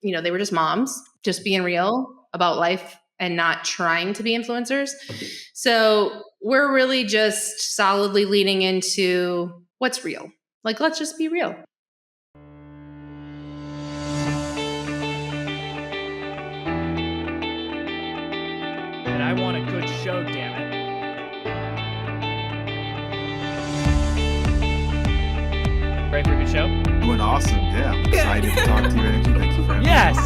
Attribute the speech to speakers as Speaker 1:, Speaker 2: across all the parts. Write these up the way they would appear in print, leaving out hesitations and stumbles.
Speaker 1: they were just moms, just being real about life and not trying to be influencers. So we're really just solidly leaning into what's real. Like, let's just be real.
Speaker 2: And I want a good show, damn it. Ready for a good show?
Speaker 3: Doing awesome. Yeah. I'm excited to talk to you, Angie. Thank you for having me.
Speaker 2: Yes.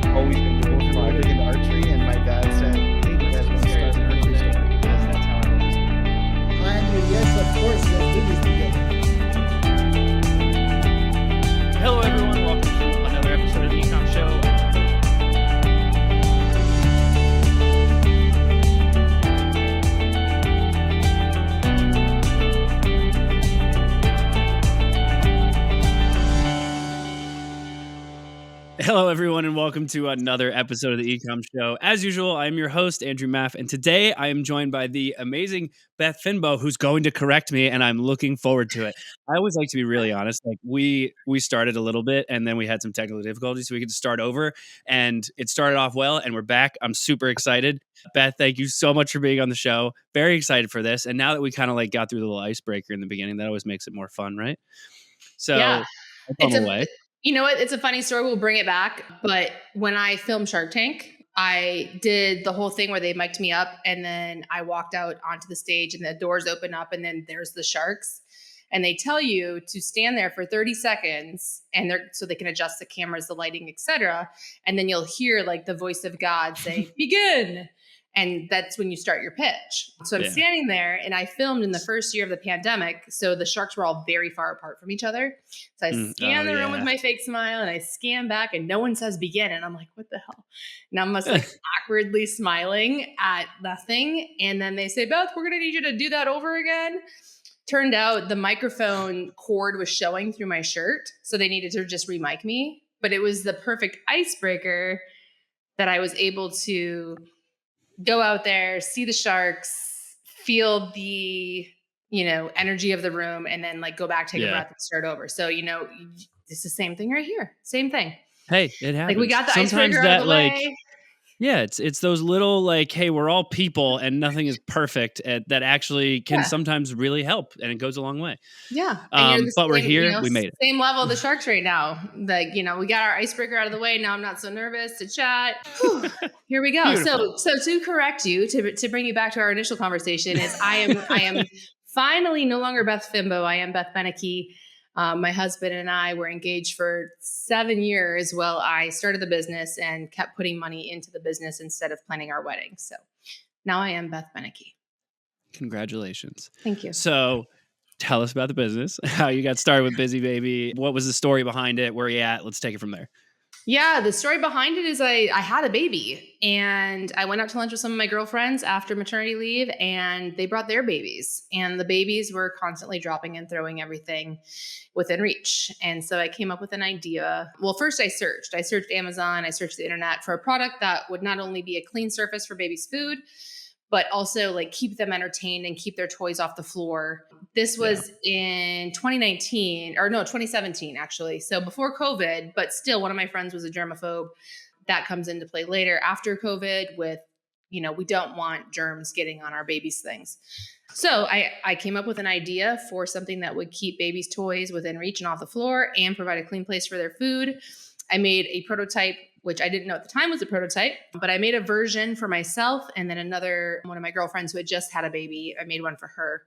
Speaker 4: I've always been doing big into archery, and my dad said, "Hey, you guys want to start an archery store?"
Speaker 2: That's how I always do.
Speaker 4: Yes, of course. Let's do this together.
Speaker 2: Hello, everyone. Welcome to another episode of the Ecomm Show. Hello, everyone, and welcome to another episode of the Ecomm Show. As usual, I'm your host, Andrew Maff, and today I am joined by the amazing Beth Benike, who's going to correct me, and I'm looking forward to it. I always like to be really honest. Like we started a little bit, and then we had some technical difficulties, so we could start over, and it started off well, and we're back. I'm super excited. Beth, thank you so much for being on the show. Very excited for this, and now that we kind of like got through the little icebreaker in the beginning, that always makes it more fun, right? So,
Speaker 1: yeah,
Speaker 2: it's away.
Speaker 1: You know what? It's a funny story. We'll bring it back. But when I filmed Shark Tank, I did the whole thing where they mic'd me up and then I walked out onto the stage and the doors open up and then there's the sharks. And they tell you to stand there for 30 seconds and so they can adjust the cameras, the lighting, etc. And then you'll hear like the voice of God say, begin. And that's when you start your pitch. So I'm standing there and I filmed in the first year of the pandemic. So the sharks were all very far apart from each other. So I scan the room with my fake smile and I scan back and no one says begin. And I'm like, what the hell? And I'm just like awkwardly smiling at nothing. And then they say, Beth, we're going to need you to do that over again. Turned out the microphone cord was showing through my shirt. So they needed to just re-mic me. But it was the perfect icebreaker that I was able to go out there, see the sharks, feel the, energy of the room, and then like go back, take a breath and start over. So, it's the same thing right here. Same thing.
Speaker 2: Hey, it happens.
Speaker 1: Like we got the icebreaker out of the way.
Speaker 2: Yeah, it's those little like, hey, we're all people and nothing is perfect that actually can sometimes really help, and it goes a long way.
Speaker 1: Yeah.
Speaker 2: But we're here. We made it.
Speaker 1: Same level of the sharks right now. Like, we got our icebreaker out of the way. Now I'm not so nervous to chat. Here we go.
Speaker 2: Beautiful.
Speaker 1: So to correct you, to bring you back to our initial conversation is I am finally no longer Beth Benike. I am Beth Benike. My husband and I were engaged for 7 years while I started the business and kept putting money into the business instead of planning our wedding. So now I am Beth Benike.
Speaker 2: Congratulations.
Speaker 1: Thank you.
Speaker 2: So tell us about the business, how you got started with Busy Baby. What was the story behind it? Where are you at? Let's take it from there.
Speaker 1: Yeah, the story behind it is I had a baby and I went out to lunch with some of my girlfriends after maternity leave and they brought their babies and the babies were constantly dropping and throwing everything within reach. And so I came up with an idea. Well, first I searched Amazon, I searched the internet for a product that would not only be a clean surface for babies' food, but also like keep them entertained and keep their toys off the floor. This was in 2017, actually. So before COVID, but still one of my friends was a germaphobe. That comes into play later after COVID with, we don't want germs getting on our babies' things. So I came up with an idea for something that would keep babies' toys within reach and off the floor and provide a clean place for their food. I made a prototype, which I didn't know at the time was a prototype, but I made a version for myself. And then one of my girlfriends who had just had a baby, I made one for her.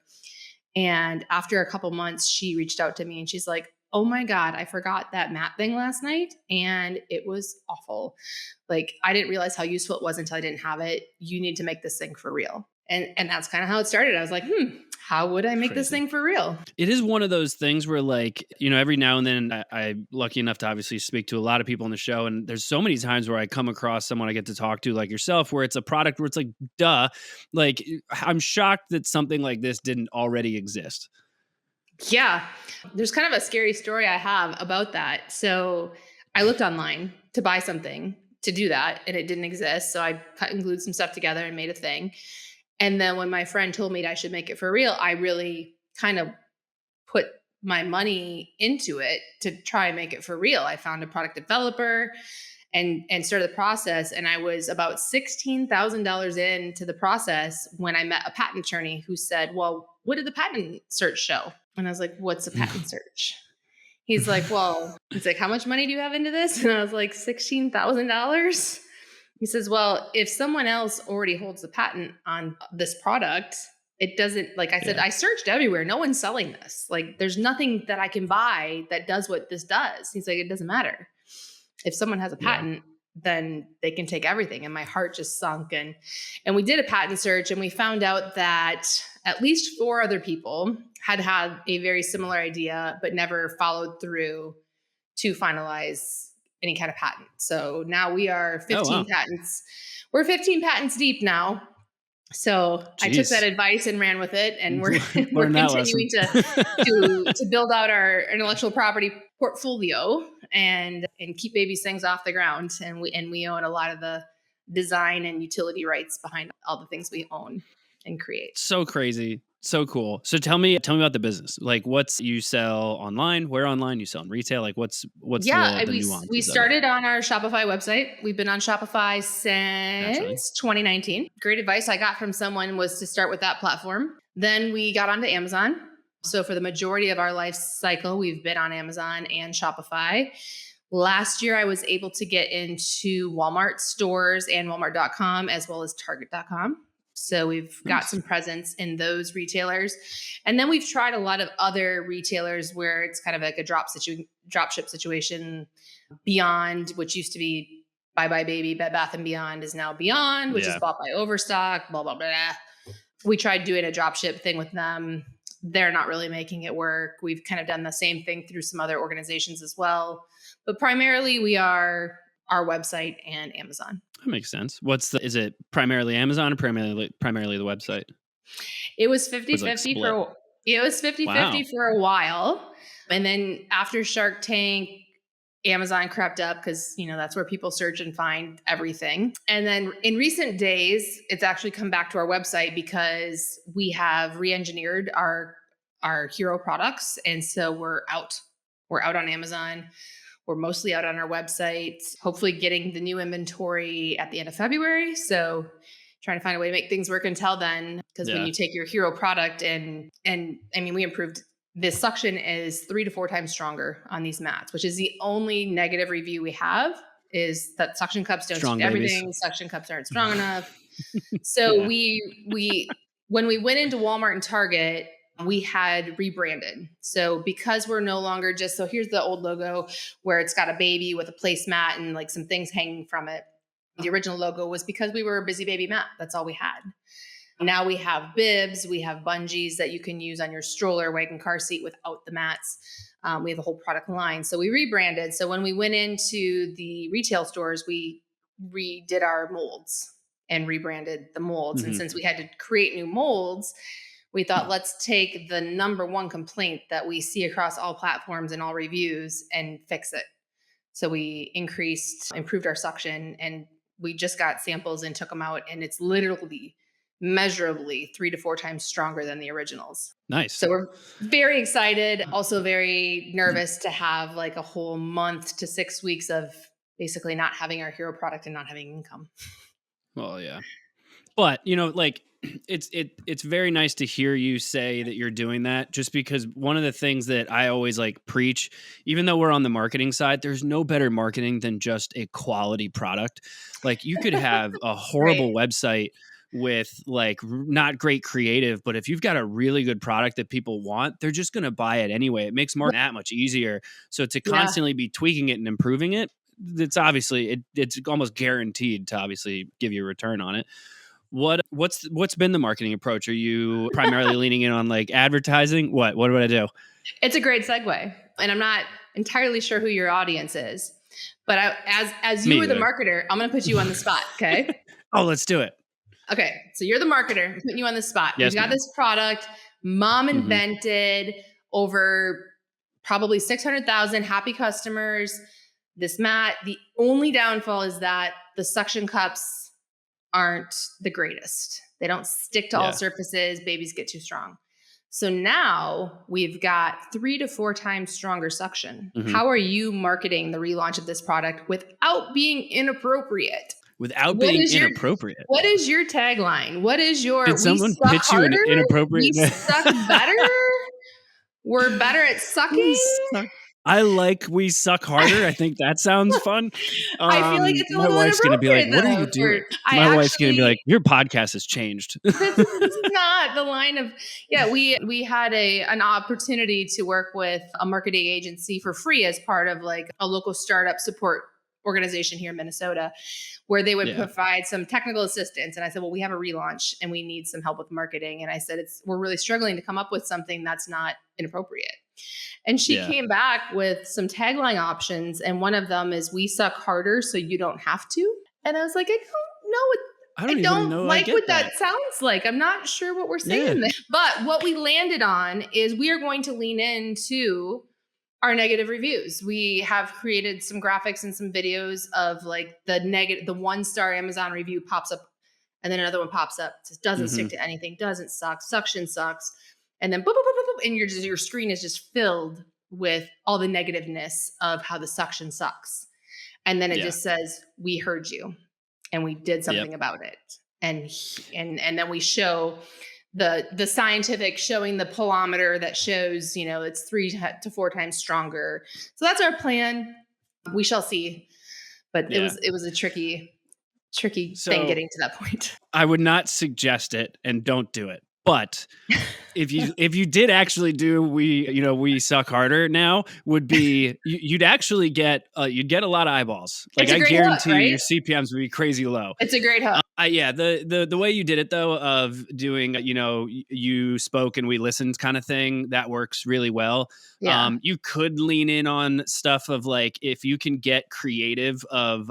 Speaker 1: And after a couple months, she reached out to me and she's like, oh my God, I forgot that mat thing last night. And it was awful. Like, I didn't realize how useful it was until I didn't have it. You need to make this thing for real. And that's kind of how it started. I was like, how would I make this thing for real?
Speaker 2: It is one of those things where like, every now and then I'm lucky enough to obviously speak to a lot of people on the show. And there's so many times where I come across someone I get to talk to like yourself, where it's a product where it's like, duh, like I'm shocked that something like this didn't already exist.
Speaker 1: Yeah. There's kind of a scary story I have about that. So I looked online to buy something to do that and it didn't exist. So I cut and glued some stuff together and made a thing. And then when my friend told me that I should make it for real, I really kind of put my money into it to try and make it for real. I found a product developer and started the process. And I was about $16,000 into the process when I met a patent attorney who said, well, what did the patent search show? And I was like, what's a patent search? He's like, how much money do you have into this? And I was like, $16,000. He says, well, if someone else already holds the patent on this product, it doesn't, like I said, I searched everywhere. No one's selling this. Like, there's nothing that I can buy that does what this does. He's like, it doesn't matter. If someone has a patent, then they can take everything. And my heart just sunk. And we did a patent search, and we found out that at least 4 other people had a very similar idea, but never followed through to finalize any kind of patent. So now we are 15 patents. We're 15 patents deep now. So I took that advice and ran with it, and we're continuing to build out our intellectual property portfolio and keep baby's things off the ground. And we own a lot of the design and utility rights behind all the things we own and create.
Speaker 2: So crazy. So cool. So tell me about the business. Like, you sell online? Where online? You sell in retail? Like, what's the nuance?
Speaker 1: We started on our Shopify website. We've been on Shopify since 2019. Great advice I got from someone was to start with that platform. Then we got onto Amazon. So for the majority of our life cycle, we've been on Amazon and Shopify. Last year, I was able to get into Walmart stores and Walmart.com, as well as Target.com. So we've got some presence in those retailers. And then we've tried a lot of other retailers where it's kind of like a drop ship situation. Beyond, which used to be Bye Bye Baby, Bed Bath & Beyond is now Beyond, which is bought by Overstock, blah, blah, blah. We tried doing a drop ship thing with them. They're not really making it work. We've kind of done the same thing through some other organizations as well. But primarily we are our website and Amazon.
Speaker 2: That makes sense. Is it primarily Amazon or primarily the website?
Speaker 1: It was 50-50 for a while. And then after Shark Tank, Amazon crept up because, that's where people search and find everything. And then in recent days, it's actually come back to our website because we have re-engineered our hero products. And so we're out on Amazon. We're mostly out on our website, hopefully getting the new inventory at the end of February. So trying to find a way to make things work until then. Because when you take your hero product and I mean, we improved, this suction is 3 to 4 times stronger on these mats, which is the only negative review we have, is that suction cups don't do everything. Suction cups aren't strong enough. So we when we went into Walmart and Target, we had rebranded. So because we're no longer so here's the old logo where it's got a baby with a placemat and like some things hanging from it. The original logo was because we were a busy baby mat. That's all we had. Now we have bibs, we have bungees that you can use on your stroller, wagon, car seat without the mats. We have a whole product line. So we rebranded. So when we went into the retail stores, we redid our molds and rebranded the molds. Mm-hmm. And since we had to create new molds, we thought, let's take the number one complaint that we see across all platforms and all reviews and fix it. So we improved our suction, and we just got samples and took them out, and it's literally measurably 3 to 4 times stronger than the originals.
Speaker 2: Nice.
Speaker 1: So we're very excited, also very nervous to have like a whole month to 6 weeks of basically not having our hero product and not having income.
Speaker 2: Well, yeah. But, it's very nice to hear you say that you're doing that, just because one of the things that I always preach, even though we're on the marketing side, there's no better marketing than just a quality product. Like, you could have a horrible website with not great creative, but if you've got a really good product that people want, they're just going to buy it anyway. It makes marketing that much easier. So to constantly be tweaking it and improving it, it's obviously it's almost guaranteed to obviously give you a return on it. What's been the marketing approach? Are you primarily leaning in on advertising? What would I do?
Speaker 1: It's a great segue, and I'm not entirely sure who your audience is, but as you were the marketer, I'm going to put you on the spot. Okay.
Speaker 2: Oh, let's do it.
Speaker 1: Okay. So you're the marketer. I'm putting you on the spot. Yes, we've got this product. Mom invented over probably 600,000 happy customers. This mat. The only downfall is that the suction cups aren't the greatest. They don't stick to all surfaces. Babies get too strong. So now we've got 3 to 4 times stronger suction.
Speaker 2: Mhm.
Speaker 1: How are you marketing the relaunch of this product without being inappropriate?
Speaker 2: Without
Speaker 1: What
Speaker 2: being
Speaker 1: is your
Speaker 2: inappropriate.
Speaker 1: What is your tagline? What is your
Speaker 2: Did
Speaker 1: we
Speaker 2: someone
Speaker 1: suck
Speaker 2: pitch you an
Speaker 1: harder?
Speaker 2: inappropriate?
Speaker 1: We suck better? We're better at
Speaker 2: We
Speaker 1: sucking?
Speaker 2: suck. I like we suck harder. I think that sounds fun.
Speaker 1: I feel like it's a
Speaker 2: My
Speaker 1: little
Speaker 2: wife's gonna be like,
Speaker 1: inappropriate
Speaker 2: "What are you
Speaker 1: though.
Speaker 2: doing?"
Speaker 1: I
Speaker 2: My wife's gonna be
Speaker 1: actually
Speaker 2: like, "Your podcast has changed."
Speaker 1: this is not the line of we had an opportunity to work with a marketing agency for free as part of like a local startup support organization here in Minnesota, where they would
Speaker 2: Yeah.
Speaker 1: provide some technical assistance. And I said, well, we have a relaunch and we need some help with marketing. And I said, we're really struggling to come up with something that's not inappropriate. And she
Speaker 2: Yeah.
Speaker 1: came back with some tagline options. And one of them is we suck harder so you don't have to. And I was like, I don't know.
Speaker 2: I don't even know.
Speaker 1: Like
Speaker 2: I get
Speaker 1: what that sounds like. I'm not sure what we're saying
Speaker 2: Yeah.
Speaker 1: there. But what we landed on is we are going to lean into our negative reviews. We have created some graphics and some videos of like the 1-star Amazon review pops up and then another one pops up. It doesn't stick to anything, doesn't suck, suction sucks. And then boop, boop, boop, boop, boop, and your screen is just filled with all the negativeness of how the suction sucks. And then it just says, we heard you and we did something about it. And then we show the scientific showing the pullometer that shows, it's 3 to 4 times stronger. So that's our plan. We shall see. But it was a tricky thing getting to that point.
Speaker 2: I would not suggest it, and don't do it. But if you did actually do we suck harder now, would be you'd actually get you'd get a lot of eyeballs. Like I guarantee
Speaker 1: hook, right?
Speaker 2: your CPMs would be crazy low.
Speaker 1: It's a great hook.
Speaker 2: The way you did it though, of doing you spoke and we listened kind of thing, that works really well.
Speaker 1: Yeah.
Speaker 2: You could lean in on stuff of like if you can get creative of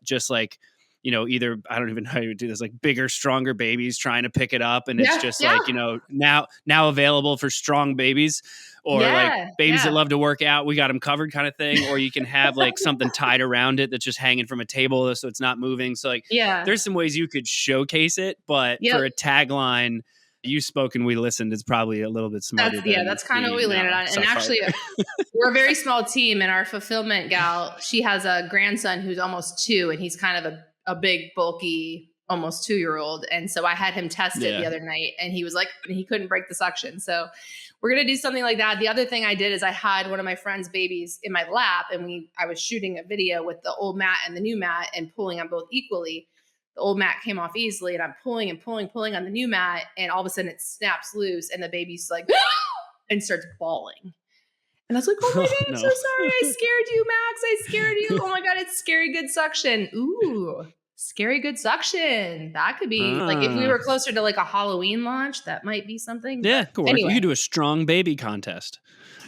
Speaker 2: just like either I don't even know how you would do this, like bigger, stronger babies trying to pick it up, and it's just like now available for strong babies, or like babies that love to work out, we got them covered kind of thing. Or you can have like something tied around it that's just hanging from a table so it's not moving. So like there's some ways you could showcase it, but for a tagline, you spoke and we listened is probably a little bit smarter.
Speaker 1: That's kind of what we landed on. And actually, we're a very small team, and our fulfillment gal, she has a grandson who's almost 2, and he's kind of a big, bulky, almost 2-year-old. And so I had him test it the other night, and he was like, he couldn't break the suction. So we're going to do something like that. The other thing I did is I had one of my friend's babies in my lap, and I was shooting a video with the old mat and the new mat and pulling on both equally. The old mat came off easily, and I'm pulling and pulling on the new mat, and all of a sudden it snaps loose, and the baby's like, and starts bawling. And I was like, oh my God, I'm so sorry. I scared you, Max. I scared you. Oh my God, it's scary good suction. Ooh, scary good suction. That could be like if we were closer to like a Halloween launch, that might be something.
Speaker 2: Yeah, cool.
Speaker 1: Anyway.
Speaker 2: You could do a strong baby contest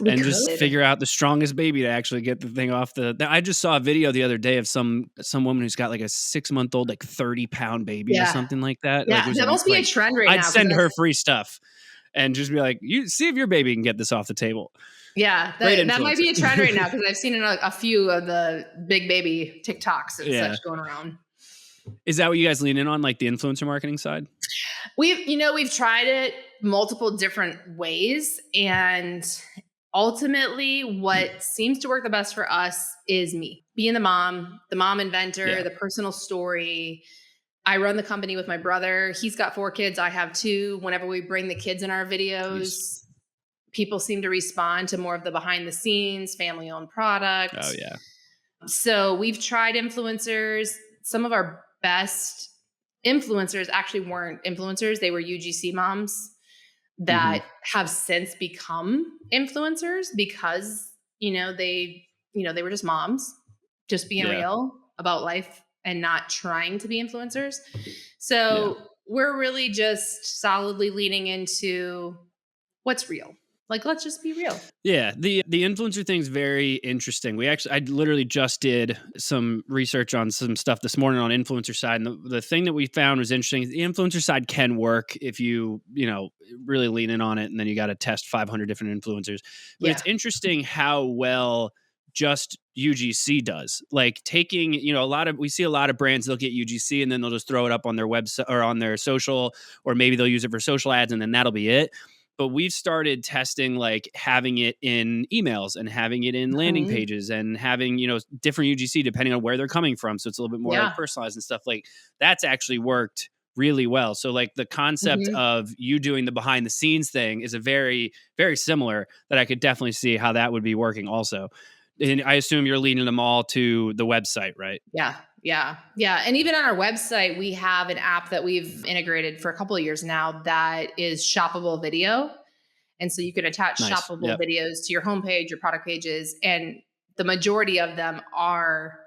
Speaker 2: and just figure out the strongest baby to actually get the thing off I just saw a video the other day of some woman who's got like a 6-month-old, like 30-pound baby or something like that.
Speaker 1: Yeah, that must be a trend right now.
Speaker 2: I'd send her free stuff and just be like, you see if your baby can get this off the table.
Speaker 1: Yeah, that might be a trend right now, because I've seen a few of the big baby TikToks and such going around.
Speaker 2: Is that what you guys lean in on, like the influencer marketing side?
Speaker 1: We've tried it multiple different ways, and ultimately what seems to work the best for us is me being the mom inventor, the personal story. I run the company with my brother. He's got 4 kids. I have 2. Whenever we bring the kids in our videos, people seem to respond to more of the behind the scenes, family owned product.
Speaker 2: Oh yeah.
Speaker 1: So we've tried influencers. Some of our best influencers actually weren't influencers. They were UGC moms that have since become influencers because, they were just moms, just being real about life and not trying to be influencers. So we're really just solidly leaning into what's real. Like, let's just be real.
Speaker 2: Yeah. The influencer thing's very interesting. I literally just did some research on some stuff this morning on influencer side. And the thing that we found was interesting. The influencer side can work if you really lean in on it, and then you got to test 500 different influencers. But it's interesting how well just UGC does. Like taking, we see a lot of brands, they'll get UGC and then they'll just throw it up on their website or on their social, or maybe they'll use it for social ads and then that'll be it. but we've started testing like having it in emails and having it in landing
Speaker 1: Mhm.
Speaker 2: pages and having, different UGC depending on where they're coming from. So it's a little bit more like
Speaker 1: Yeah.
Speaker 2: personalized and stuff. Like that's actually worked really well. So like the concept
Speaker 1: Mhm.
Speaker 2: of you doing the behind the scenes thing is a very, very similar that I could definitely see how that would be working also. And I assume you're leading them all to the website, right?
Speaker 1: Yeah. Yeah. Yeah. And even on our website, we have an app that we've integrated for a couple of years now that is shoppable video. And so you can attach
Speaker 2: Nice.
Speaker 1: shoppable
Speaker 2: Yep.
Speaker 1: videos to your homepage, your product pages, and the majority of them are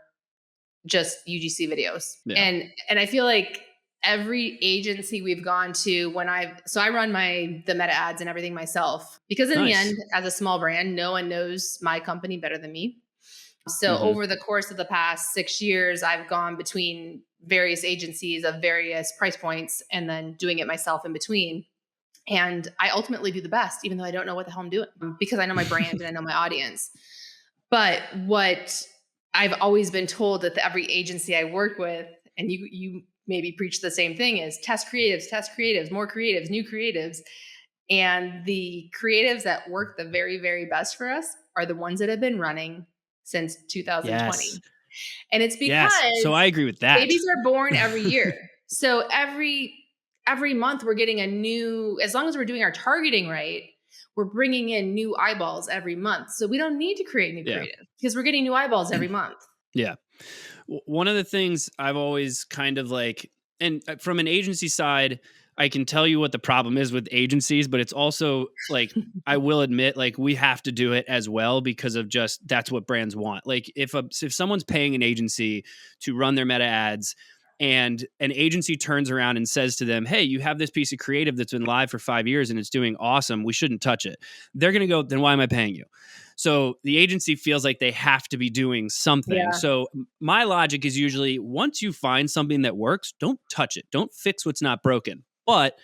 Speaker 1: just UGC videos.
Speaker 2: Yeah.
Speaker 1: And I feel like every agency we've gone to I run the meta ads and everything myself, because in the
Speaker 2: Nice.
Speaker 1: end, as a small brand, no one knows my company better than me. So
Speaker 2: Mhm.
Speaker 1: over the course of the past 6 years, I've gone between various agencies of various price points and then doing it myself in between. And I ultimately do the best, even though I don't know what the hell I'm doing, because I know my brand and I know my audience. But what I've always been told that every agency I work with, and you maybe preach the same thing, is test creatives, more creatives, new creatives. And the creatives that work the very, very best for us are the ones that have been running since
Speaker 2: Yes.
Speaker 1: 2020. And it's
Speaker 2: Yes. So
Speaker 1: because
Speaker 2: I agree with that.
Speaker 1: babies are born every year. So every month we're getting as long as we're doing our targeting right, we're bringing in new eyeballs every month. So we don't need to create new
Speaker 2: Yeah.
Speaker 1: creative because we're getting new eyeballs every month.
Speaker 2: Yeah. One of the things I've always kind of like, and from an agency side, I can tell you what the problem is with agencies, but it's also like, I will admit, like, we have to do it as well because of just that's what brands want. Like, if someone's paying an agency to run their meta ads, and an agency turns around and says to them, "Hey, you have this piece of creative that's been live for 5 years and it's doing awesome. We shouldn't touch it." They're going to go, "Then why am I paying you?" So the agency feels like they have to be doing something.
Speaker 1: Yeah.
Speaker 2: So my logic is usually once you find something that works, don't touch it. Don't fix what's not broken. But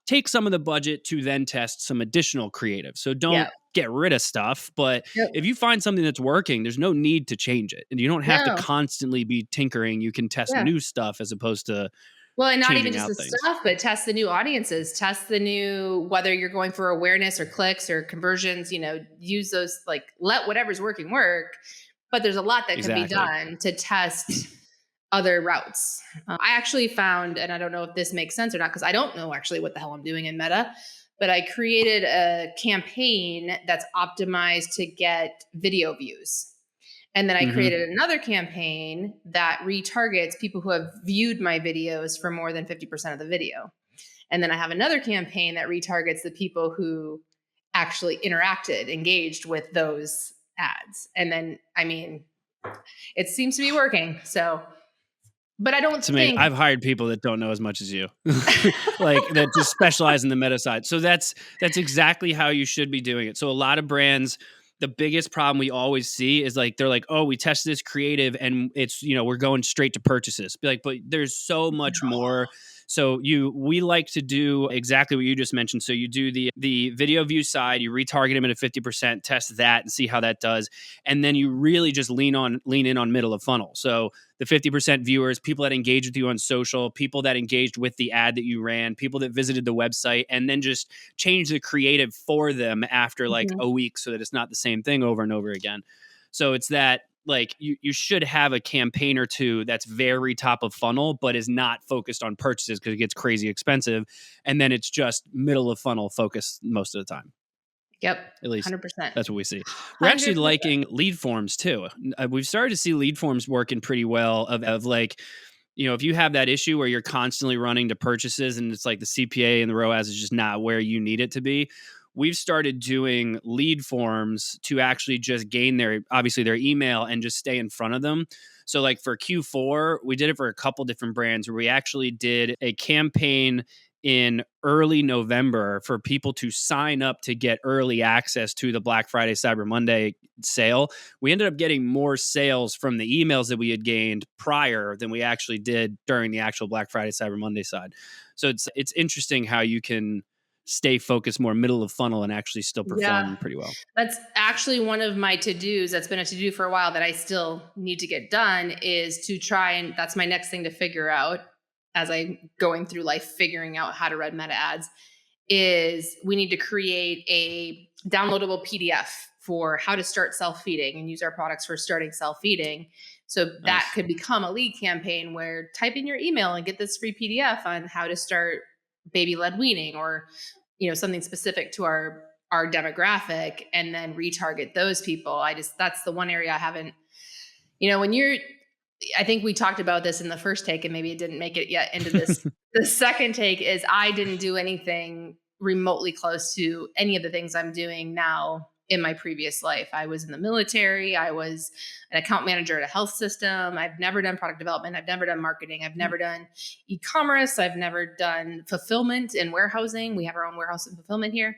Speaker 2: take some of the budget to then test some additional creative. So
Speaker 1: Yeah.
Speaker 2: don't get rid of stuff. But
Speaker 1: Yep.
Speaker 2: if you find something that's working, there's no need to change it. And you don't have to
Speaker 1: No.
Speaker 2: constantly be tinkering. You can test
Speaker 1: Yeah.
Speaker 2: new stuff as opposed to
Speaker 1: Well, and not even
Speaker 2: changing
Speaker 1: just
Speaker 2: out
Speaker 1: the
Speaker 2: things.
Speaker 1: stuff, but test the new audiences, test the new, whether you're going for awareness or clicks or conversions, use those, like, let whatever's working work. But there's a lot that can be
Speaker 2: Exactly.
Speaker 1: done to test other routes. I actually found, and I don't know if this makes sense or not, because I don't know actually what the hell I'm doing in Meta, but I created a campaign that's optimized to get video views. And then I
Speaker 2: Mhm.
Speaker 1: created another campaign that retargets people who have viewed my videos for more than 50% of the video. And then I have another campaign that retargets the people who actually engaged with those ads. And then, it seems to be working. So, but I don't
Speaker 2: It's amazing.
Speaker 1: think,
Speaker 2: I've hired people that don't know as much as you, like that just specialize in the meta side. So that's exactly how you should be doing it. So a lot of brands, the biggest problem we always see is like they're like, "Oh, we tested this creative and it's we're going straight to purchases." Be like, but there's so much more. So we like to do exactly what you just mentioned. So you do the video view side, you retarget them at a 50%, test that and see how that does, and then you really just lean in on middle of funnel. So the 50% viewers, people that engage with you on social, people that engaged with the ad that you ran, people that visited the website, and then just change the creative for them after like
Speaker 1: Mhm.
Speaker 2: a week so that it's not the same thing over and over again. So it's that like you should have a campaign or two that's very top of funnel, but is not focused on purchases because it gets crazy expensive. And then it's just middle of funnel focus most of the time.
Speaker 1: Yep,
Speaker 2: At least
Speaker 1: 100%.
Speaker 2: that's what we see. We're actually
Speaker 1: 100%.
Speaker 2: liking lead forms too. We've started to see lead forms working pretty well of like, if you have that issue where you're constantly running to purchases and it's like the CPA and the ROAS is just not where you need it to be. We've started doing lead forms to actually just gain obviously their email and just stay in front of them. So like for Q4, we did it for a couple different brands where we actually did a campaign in early November for people to sign up to get early access to the Black Friday, Cyber Monday sale. We ended up getting more sales from the emails that we had gained prior than we actually did during the actual Black Friday, Cyber Monday side. So it's interesting how you can stay focused more middle of funnel and actually still
Speaker 1: Yeah.
Speaker 2: perform pretty well.
Speaker 1: That's actually one of my to-dos that's been a to-do for a while that I still need to get done, is to try, and that's my next thing to figure out as I'm going through life, figuring out how to run meta ads, is we need to create a downloadable PDF for how to start self-feeding and use our products for starting self-feeding. So that
Speaker 2: Nice.
Speaker 1: could become a lead campaign where type in your email and get this free PDF on how to start baby-led weaning, or, something specific to our demographic, and then retarget those people. That's the one area I haven't, I think we talked about this in the first take, and maybe it didn't make it yet into this. The second take is I didn't do anything remotely close to any of the things I'm doing now in my previous life. I was in the military. I was an account manager at a health system. I've never done product development. I've never done marketing. I've never done e-commerce. I've never done fulfillment and warehousing. We have our own warehouse and fulfillment here.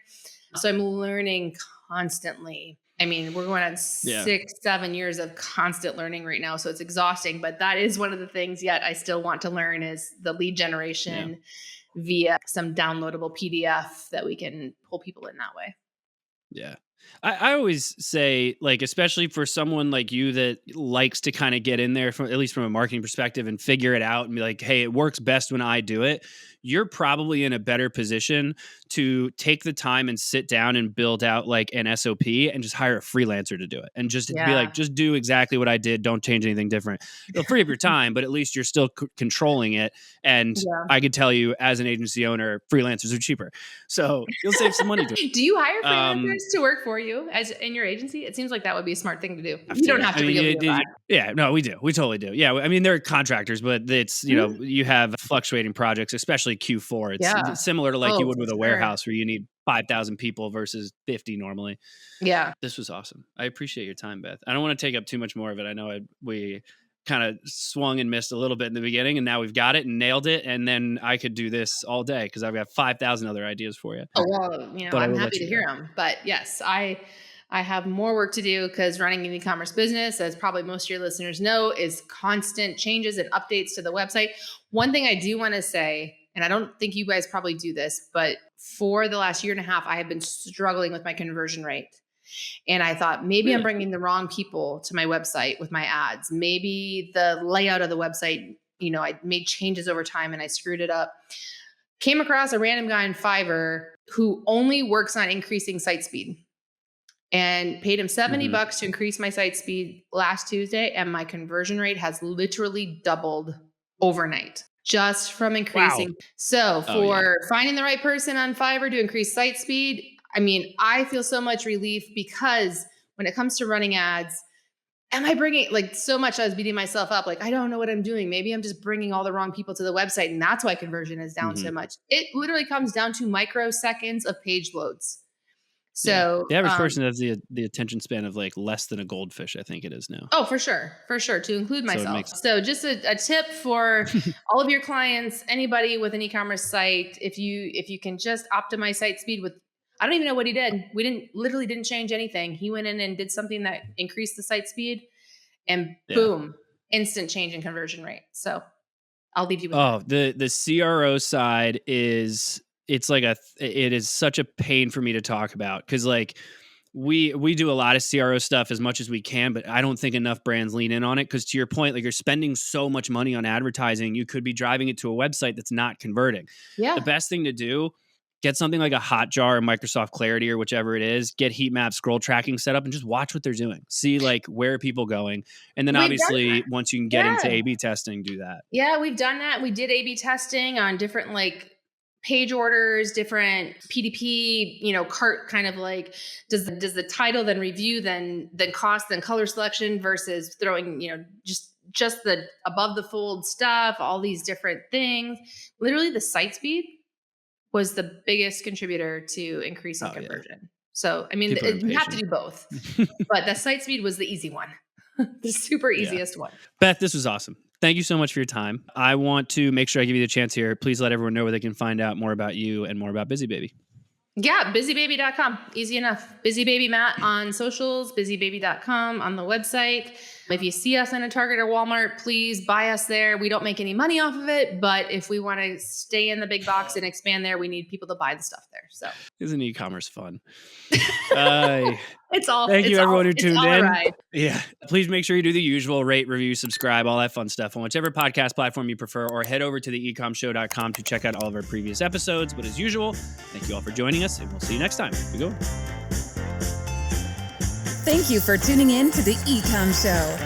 Speaker 1: So I'm learning constantly. I mean, we're going on 6-7 years of constant learning right now. So it's exhausting, but that is one of the things yet I still want to learn is the lead generation via some downloadable PDF that we can pull people in that way.
Speaker 2: Yeah. I always say, like, especially for someone like you that likes to kind of get in there from, at least from a marketing perspective, and figure it out and be like, hey, it works best when I do it. You're probably in a better position to take the time and sit down and build out like an SOP and just hire a freelancer to do it. And just be like, just do exactly what I did. Don't change anything different. It'll free up your time, but at least you're still controlling it. And I could tell you, as an agency owner, freelancers are cheaper. So you'll save some money.
Speaker 1: Do you hire freelancers to work for you as in your agency? It seems like that would be a smart thing to do. You don't have to be.
Speaker 2: Yeah, no, we do. We totally do. Yeah. I mean, they're contractors, but it's, you have fluctuating projects, especially Q4. It's similar to like you would with a warehouse where you need 5,000 people versus 50 normally.
Speaker 1: Yeah.
Speaker 2: This was awesome. I appreciate your time, Beth. I don't want to take up too much more of it. I know we kind of swung and missed a little bit in the beginning, and now we've got it and nailed it. And then I could do this all day because I've got 5,000 other ideas for you.
Speaker 1: Oh, well, I'm happy to hear them. But yes, I have more work to do because running an e-commerce business, as probably most of your listeners know, is constant changes and updates to the website. One thing I do want to say, and I don't think you guys probably do this, but for the last year and a half, I have been struggling with my conversion rate. And I thought maybe I'm bringing the wrong people to my website with my ads. Maybe the layout of the website, I made changes over time and I screwed it up. Came across a random guy in Fiverr who only works on increasing site speed, and paid him $70 to increase my site speed last Tuesday. And my conversion rate has literally doubled overnight just from increasing. Wow. So for finding the right person on Fiverr to increase site speed, I mean, I feel so much relief because when it comes to running ads, am I bringing so much? I was beating myself up. I don't know what I'm doing. Maybe I'm just bringing all the wrong people to the website. And that's why conversion is down so much. It literally comes down to microseconds of page loads. So
Speaker 2: the average person has the attention span of less than a goldfish, I think it is now.
Speaker 1: Oh, for sure, to include myself. So just a tip for all of your clients, anybody with an e-commerce site, if you can just optimize site speed with, I don't even know what he did. We literally didn't change anything. He went in and did something that increased the site speed, and boom, instant change in conversion rate. So I'll leave you with that.
Speaker 2: The CRO side is. It is such a pain for me to talk about because we do a lot of CRO stuff as much as we can, but I don't think enough brands lean in on it because to your point, you're spending so much money on advertising, you could be driving it to a website that's not converting. Yeah. The best thing to do, get something like a Hotjar or Microsoft Clarity or whichever it is, get heat map scroll tracking set up and just watch what they're doing. See where are people going? And then obviously once you can get into A/B testing, do that.
Speaker 1: Yeah, we've done that. We did A/B testing on different page orders, different PDP, cart kind of does the title, then review, then cost, then color selection versus throwing, just the above the fold stuff, all these different things. Literally the site speed was the biggest contributor to increasing conversion. Yeah. So, I mean, you have to do both, but the site speed was the easy one, the super easiest one.
Speaker 2: Beth, this was awesome. Thank you so much for your time. I want to make sure I give you the chance here. Please let everyone know where they can find out more about you and more about Busy Baby.
Speaker 1: Yeah, busybaby.com. Easy enough. Busy Baby Matt on socials, busybaby.com on the website. If you see us in a Target or Walmart, please buy us there. We don't make any money off of it, but if we want to stay in the big box and expand there, we need people to buy the stuff there. So
Speaker 2: Isn't e-commerce fun?
Speaker 1: it's all.
Speaker 2: Thank you, everyone who tuned in.
Speaker 1: Right.
Speaker 2: Yeah. Please make sure you do the usual: rate, review, subscribe, all that fun stuff on whichever podcast platform you prefer, or head over to the ecommshow.com to check out all of our previous episodes. But as usual, thank you all for joining us, and we'll see you next time. Here we go.
Speaker 5: Thank you for tuning in to the Ecomm Show.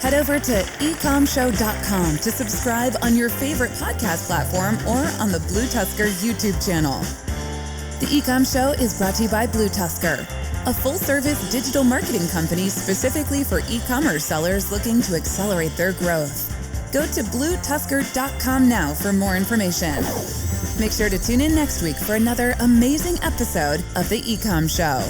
Speaker 5: Head over to ecommshow.com to subscribe on your favorite podcast platform or on the BlueTuskr YouTube channel. The Ecomm Show is brought to you by BlueTuskr, a full-service digital marketing company specifically for e-commerce sellers looking to accelerate their growth. Go to BlueTuskr.com now for more information. Make sure to tune in next week for another amazing episode of the Ecomm Show.